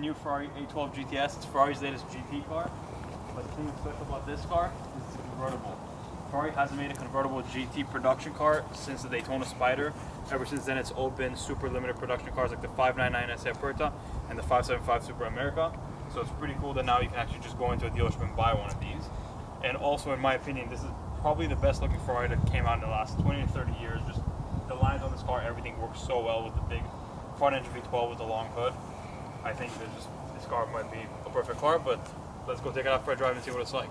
new Ferrari A12 GTS. It's Ferrari's latest GT car. But the thing that's special about this car is it's convertible. Ferrari hasn't made a convertible GT production car since the Daytona Spider. Ever since then, it's all been super limited production cars like the 599 SE Aperta and the 575 Super America. So it's pretty cool that now you can actually just go into a dealership and buy one of these. And also, in my opinion, this is probably the best looking Ferrari that came out in the last 20 to 30 years. Just the lines on this car, everything works so well with the big front engine V12 with the long hood. I think that just this car might be a perfect car, but let's go take it out for a drive and see what it's like.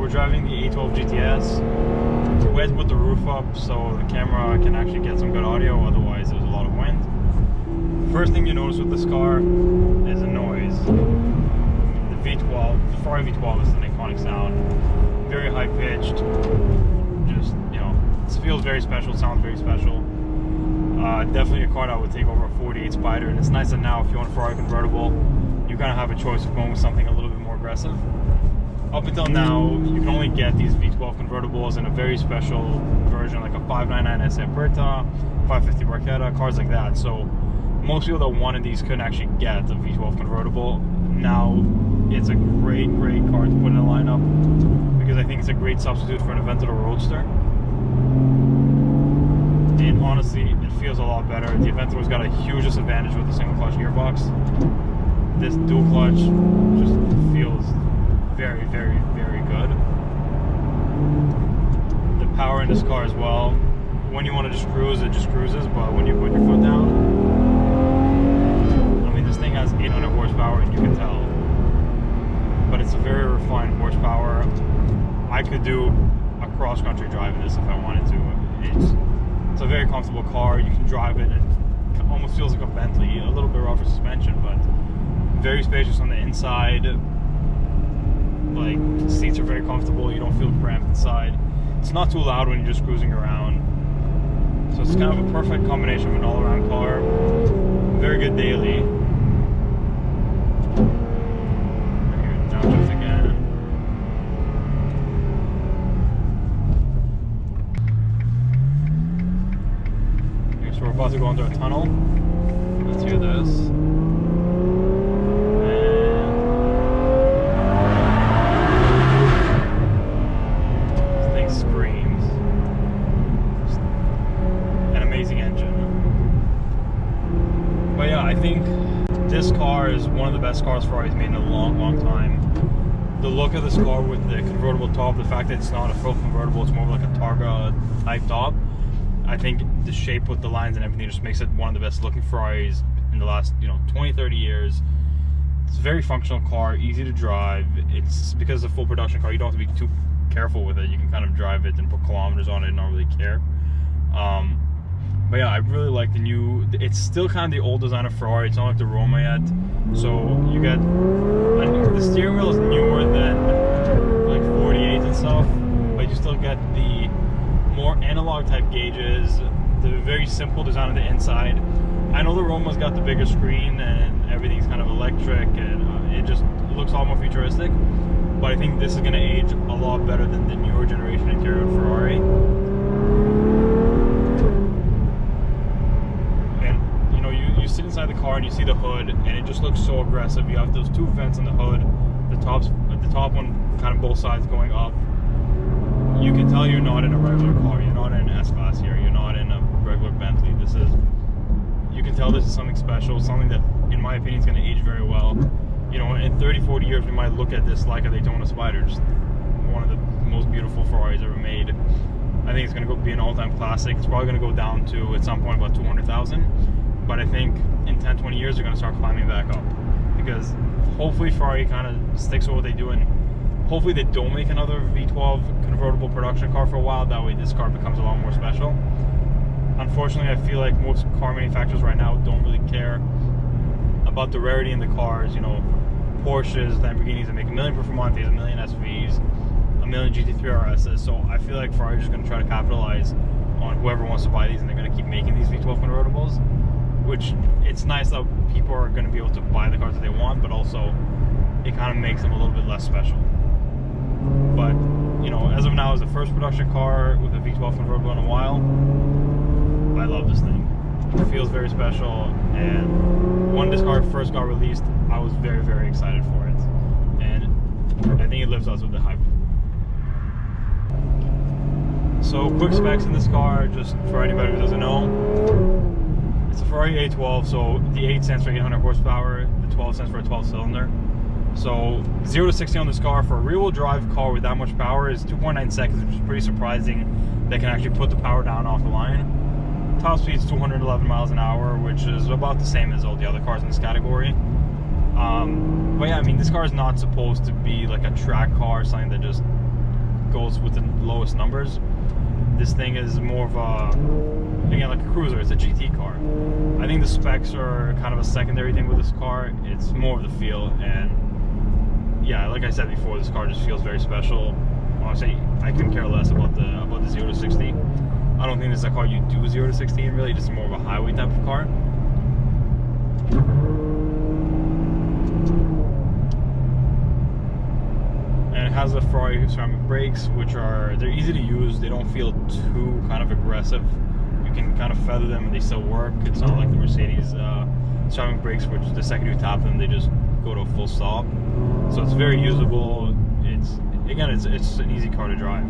Driving the A12 GTS. We had to put the roof up so the camera can actually get some good audio, otherwise there's a lot of wind. First thing you notice with this car is the noise. The V12, the Ferrari V12 is an iconic sound. Very high pitched, just, you know, it feels very special, sounds very special. Definitely a car that would take over a 48 Spider, and it's nice that now if you want a Ferrari convertible, you kind of have a choice of going with something a little bit more aggressive. Up until now, you can only get these V12 convertibles in a very special version, like a 599 SE Aperta, 550 Barchetta, cars like that. So most people that wanted these couldn't actually get a V12 convertible. Now it's a great car to put in a lineup because I think it's a great substitute for an Aventador Roadster. And honestly, it feels a lot better. The Aventador's got a huge disadvantage with the single clutch gearbox. This dual clutch just feels very good. The power in this car as well. When you want to just cruise, it just cruises, but when you put your foot down, I mean, this thing has 800 horsepower, and you can tell. But it's a very refined horsepower. I could do a cross-country drive in this if I wanted to. It's a very comfortable car. You can drive it, and it almost feels like a Bentley. A little bit rougher suspension, but very spacious on the inside. Like, the seats are very comfortable, you don't feel cramped inside. It's not too loud when you're just cruising around. So it's kind of a perfect combination of an all-around car. Very good daily. Here, downshift again. Okay, so we're about to go into a tunnel. Let's hear this. But yeah, I think this car is one of the best cars Ferrari's made in a long time. The look of this car with the convertible top, the fact that it's not a full convertible, it's more like a Targa type top. I think the shape with the lines and everything just makes it one of the best looking Ferraris in the last, 20, 30 years. It's a very functional car, easy to drive. It's because it's a full production car, you don't have to be too careful with it. You can kind of drive it and put kilometers on it and not really care. But yeah, I really like the new, it's still kind of the old design of Ferrari, it's not like the Roma yet. So you get, the steering wheel is newer than like 48 and stuff, but you still get the more analog type gauges, the very simple design on the inside. I know the Roma's got the bigger screen and everything's kind of electric and it just looks a lot more futuristic. But I think this is going to age a lot better than the newer generation interior of Ferrari. Sit inside the car and you see the hood and it just looks so aggressive. You have those two vents on the hood, the top one kind of both sides going up. You can tell you're not in a regular car, you're not in an S-Class here, you're not in a regular Bentley. You can tell this is something special, something that in my opinion is going to age very well. In 30-40 years we might look at this like a Daytona Spider, just one of the most beautiful Ferraris ever made. I think it's going to be an all-time classic. It's probably going to go down to at some point about 200,000. But I think in 10-20 years they're going to start climbing back up because hopefully Ferrari kind of sticks with what they do and Hopefully they don't make another V12 convertible production car for a while. That way this car becomes a lot more special. Unfortunately, I feel like most car manufacturers right now don't really care about the rarity in the cars. You know, Porsches, Lamborghinis that make $1 million Performantes, $1 million SVs, $1 million GT3 RSs. So I feel like Ferrari's just going to try to capitalize on whoever wants to buy these, and they're going to keep making these V12 convertibles. Which, it's nice that people are going to be able to buy the cars that they want, but also it kind of makes them a little bit less special. But, you know, as of now, it's the first production car with a V12 convertible in a while. I love this thing. It feels very special, and when this car first got released, I was very, very excited for it. And I think it lives up to the hype. So, quick specs in this car, just for anybody who doesn't know. It's a Ferrari A12, so the 8 stands for 800 horsepower, the 12 stands for a 12-cylinder. So 0 to 60 on this car for a rear-wheel drive car with that much power is 2.9 seconds, which is pretty surprising. They can actually put the power down off the line. Top speed is 211 miles an hour, which is about the same as all the other cars in this category. But yeah, I mean, this car is not supposed to be like a track car, something that just goes with the lowest numbers. This thing is more of a, again, like a cruiser. It's a GT car. I think the specs are kind of a secondary thing with this car. It's more of the feel, and yeah, like I said before, this car just feels very special. Honestly, I couldn't care less about the 0 to 60. I don't think this is a car you do 0 to 60 in, really. Just more of a highway type of car. And it has the Ferrari ceramic brakes, which they're easy to use. They don't feel too kind of aggressive. You can kind of feather them and they still work. It's not like the Mercedes ceramic brakes, which the second you tap them, they just go to a full stop. So it's very usable. It's an easy car to drive.